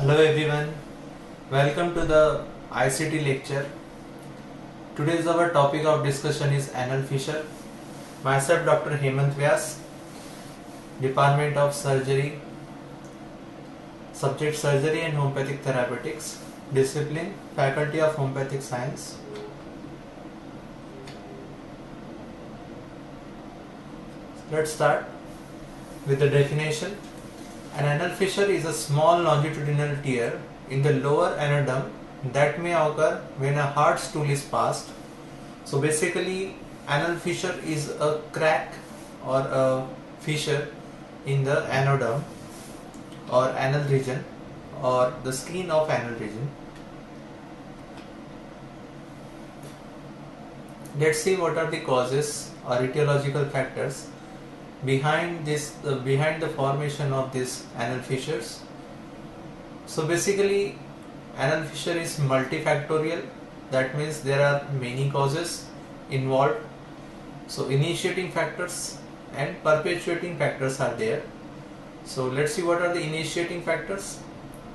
Hello everyone, welcome to the ICT lecture. Today's our topic of discussion is anal fissure. Myself Dr. Hemant Vyas, Department of Surgery, Subject Surgery and Homeopathic Therapeutics, Discipline Faculty of Homeopathic Science. Let's start with the definition. An anal fissure is a small longitudinal tear in the lower anodym that may occur when a hard stool is passed. So basically, anal fissure is a crack or a fissure in the anodym or anal region or the skin of anal region. Let's see what are the causes or etiological factors behind the formation of these anal fissures. So basically, anal fissure is multifactorial. That means there are many causes involved. So initiating factors and perpetuating factors are there. So let's see what are the initiating factors.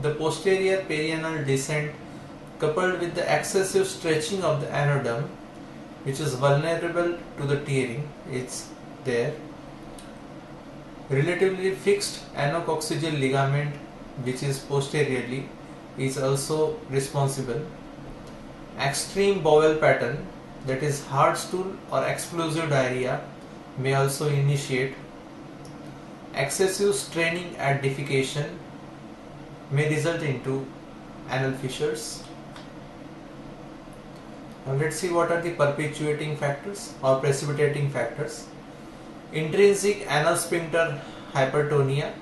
The posterior perianal descent coupled with the excessive stretching of the anodym, which is vulnerable to the tearing, is there. Relatively fixed anococcygeal ligament, which is posteriorly, is also responsible. Extreme bowel pattern, that is hard stool or explosive diarrhea, may also initiate. Excessive straining at defecation may result into anal fissures. Now let's see what are the perpetuating factors or precipitating factors. Intrinsic anal sphincter hypertonia,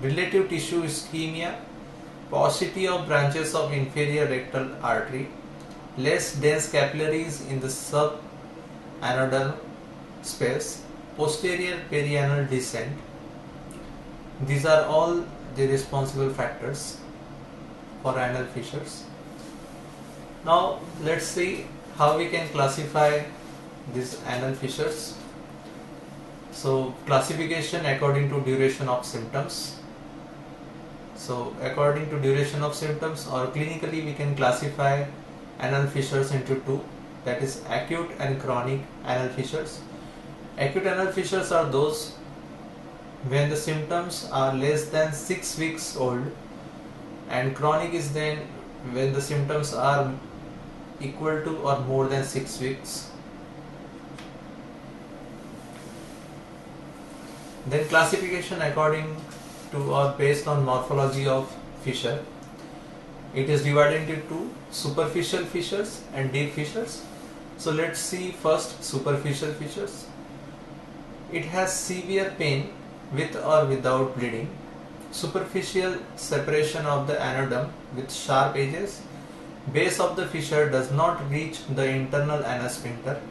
relative tissue ischemia, paucity of branches of inferior rectal artery, less dense capillaries in the subanodal space, posterior perianal descent. These are all the responsible factors for anal fissures. Now let's see how we can classify these anal fissures. So classification according to duration of symptoms. So according to duration of symptoms or clinically we can classify anal fissures into two, that is acute and chronic anal fissures. Acute anal fissures are those when the symptoms are less than 6 weeks old, and chronic is then when the symptoms are equal to or more than 6 weeks. Then classification according to or based on morphology of fissure. It is divided into two, superficial fissures and deep fissures. So let's see first superficial fissures. It has severe pain with or without bleeding, superficial separation of the anodym with sharp edges, base of the fissure does not reach the internal anal sphincter.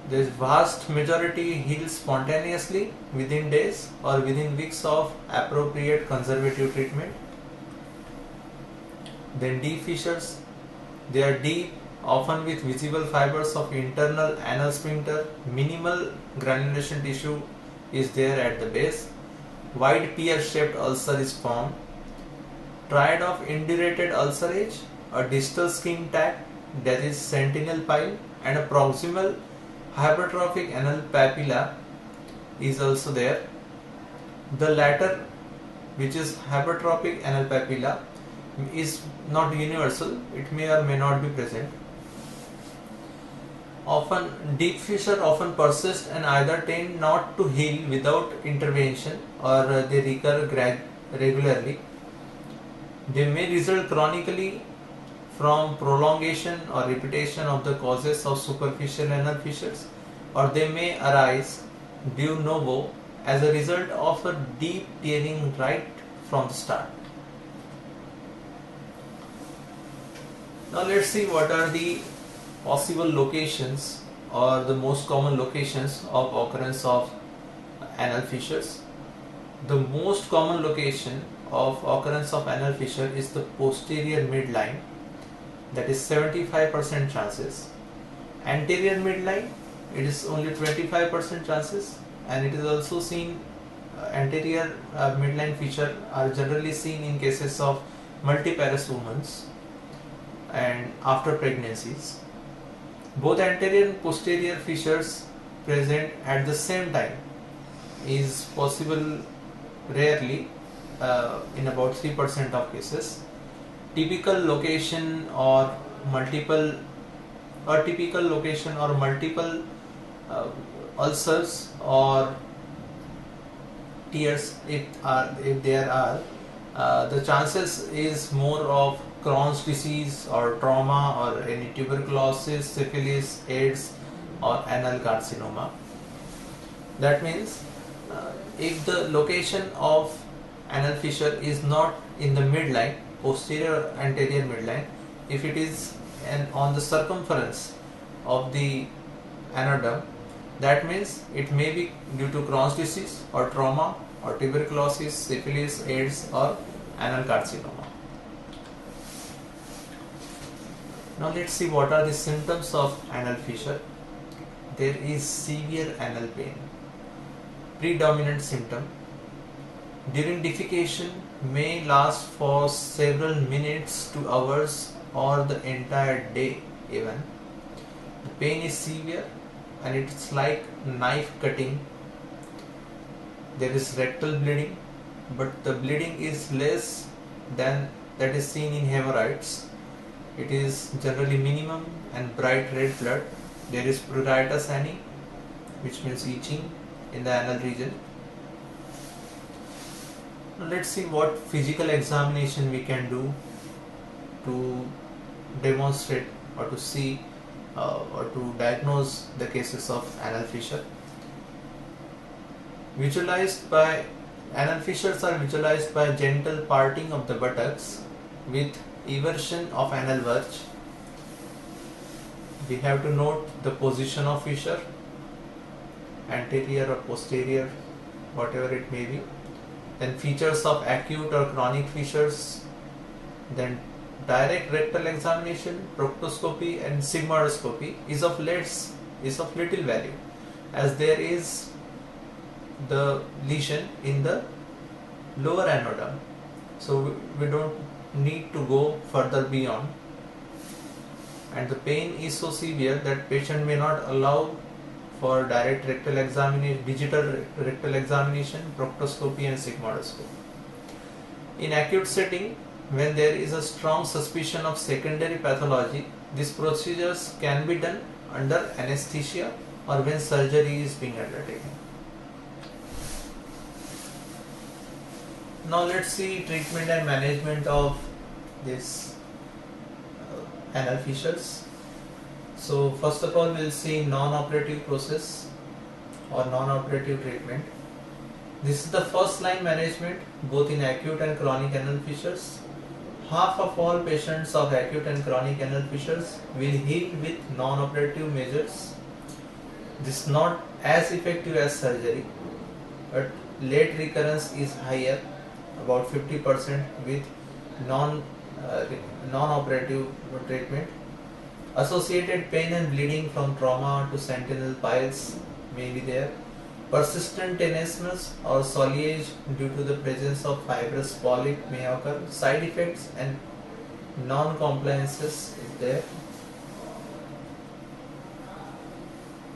The vast majority heals spontaneously within days or within weeks of appropriate conservative treatment. Then deep fissures, they are deep, often with visible fibers of internal anal sphincter, minimal granulation tissue is there at the base, wide pear-shaped ulcer is formed, triad of indurated ulcerage, a distal skin tag, that is sentinel pile, and a proximal hypertrophic anal papilla is also there. The latter, which is hypertrophic anal papilla, is not universal, it may or may not be present. Often deep fissure often persist and either tend not to heal without intervention or they recur regularly. They may result chronically from prolongation or repetition of the causes of superficial anal fissures, or they may arise de novo as a result of a deep tearing right from the start. Now let's see what are the possible locations or the most common locations of occurrence of anal fissures. The most common location of occurrence of anal fissure is the posterior midline, that is 75% chances. Anterior midline, it is only 25% chances, and it is also seen anterior midline fissure are generally seen in cases of multiparous women and after pregnancies. Both anterior and posterior fissures present at the same time is possible rarely in about 3% of cases. Typical location or multiple ulcers or tears, if there are, the chances is more of Crohn's disease or trauma or any tuberculosis, syphilis, AIDS or anal carcinoma. That means if the location of anal fissure is not in the midline, posterior or anterior midline, if it is on the circumference of the anodome, that means it may be due to Crohn's disease or trauma or tuberculosis, syphilis, AIDS or anal carcinoma. Now let's see what are the symptoms of anal fissure. There is severe anal pain, predominant symptom. During defecation may last for several minutes to hours or the entire day even. The pain is severe and it's like knife cutting. There is rectal bleeding, but the bleeding is less than that is seen in hemorrhoids. It is generally minimum and bright red blood. There is pruritus ani, which means itching in the anal region. Now let's see what physical examination we can do to demonstrate or to see or to diagnose the cases of anal fissure. Anal fissures are visualized by gentle parting of the buttocks with eversion of anal verge. We have to note the position of fissure, anterior or posterior, whatever it may be. Then features of acute or chronic fissures. Then direct rectal examination, proctoscopy and sigmoidoscopy is of little value, as there is the lesion in the lower anodome, so we don't need to go further beyond, and the pain is so severe that patient may not allow for direct rectal examination, digital rectal examination, proctoscopy and sigmoidoscopy. In acute setting, when there is a strong suspicion of secondary pathology, these procedures can be done under anesthesia or when surgery is being undertaken. Now let's see treatment and management of this anal fissures. So first of all, we'll see non-operative process or non-operative treatment. This is the first line management both in acute and chronic anal fissures. Half of all patients of acute and chronic anal fissures will heal with non-operative measures. This is not as effective as surgery, but late recurrence is higher, about 50% with non-operative treatment. Associated pain and bleeding from trauma to sentinel piles may be there. Persistent tenesmus or soleage due to the presence of fibrous polyp may occur. Side effects and non-compliances is there.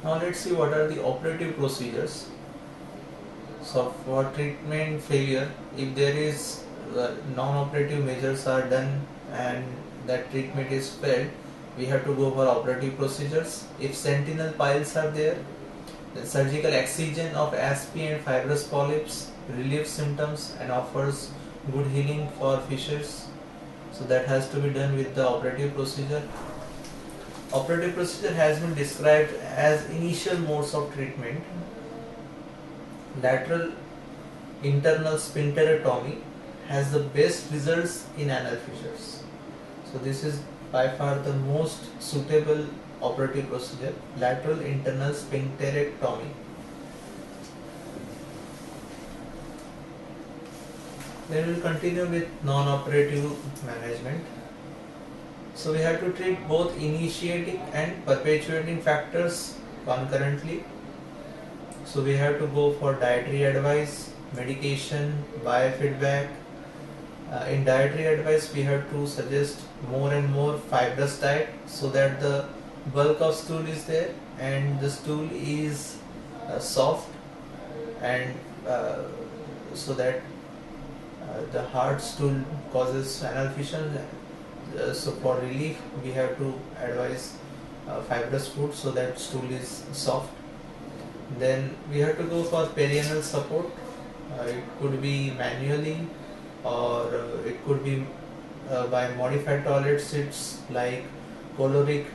Now let's see what are the operative procedures. So for treatment failure, if there is non-operative measures are done and that treatment is failed, we have to go for operative procedures. If sentinel piles are there, the surgical excision of ASP and fibrous polyps relieves symptoms and offers good healing for fissures. So that has to be done with the operative procedure. Operative procedure has been described as initial modes of treatment. Lateral internal sphincterectomy has the best results in anal fissures. So this is by far the most suitable operative procedure, lateral internal sphincterectomy. Then we will continue with non-operative management. So we have to treat both initiating and perpetuating factors concurrently. So we have to go for dietary advice, medication, biofeedback. In dietary advice, we have to suggest more and more fibrous diet so that the bulk of stool is there and the stool is soft, and so that the hard stool causes anal fission. So for relief, we have to advise fibrous food so that stool is soft. Then we have to go for perianal support. It could be manually, or it could be by modified toilet seats like Coloric,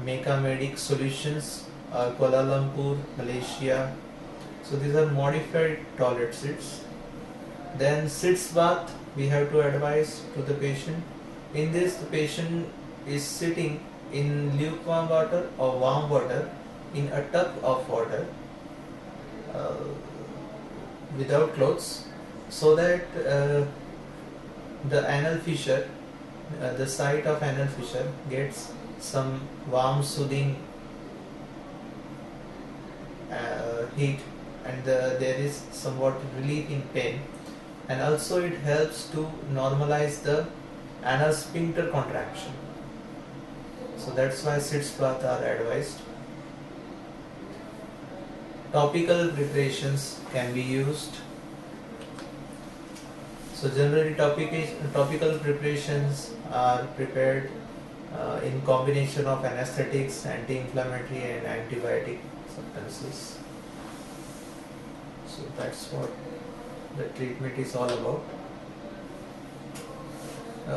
Mecamedic Solutions, Kuala Lumpur, Malaysia. So these are modified toilet seats. Then sitz bath we have to advise to the patient. In this, the patient is sitting in lukewarm water or warm water in a tub of water uh, without clothes, so that the anal fissure, the site of anal fissure gets some warm soothing heat, and there is somewhat relief in pain, and also it helps to normalize the anal sphincter contraction. So that's why sitz bath are advised. Topical preparations can be used. So generally topical preparations are prepared in combination of anesthetics, anti-inflammatory and antibiotic substances. So that's what the treatment is all about.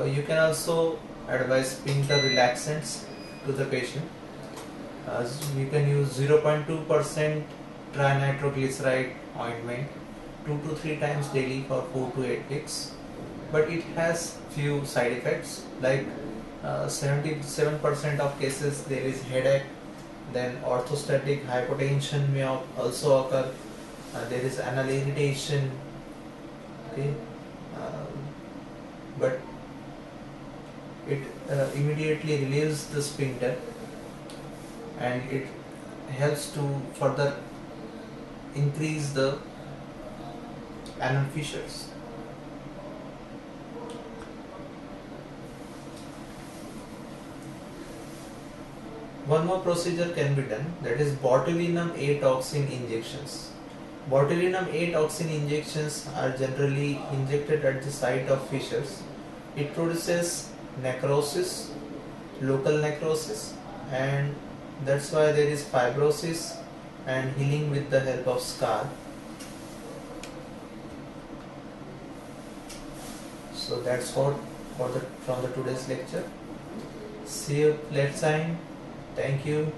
You can also advise sphincter relaxants to the patient. You can use 0.2% trinitroglyceride ointment 2 to 3 times daily for 4 to 8 weeks, but it has few side effects, like 77% of cases there is headache, then orthostatic hypotension may also occur, there is anal irritation, okay, but it immediately relieves the sphincter and it helps to further increase the anal fissures. One more procedure can be done, that is botulinum A toxin injections. Botulinum A toxin injections are generally injected at the site of fissures. It produces necrosis, local necrosis, and that's why there is fibrosis and healing with the help of scar. So that's what from the today's lecture. See you next time. Thank you.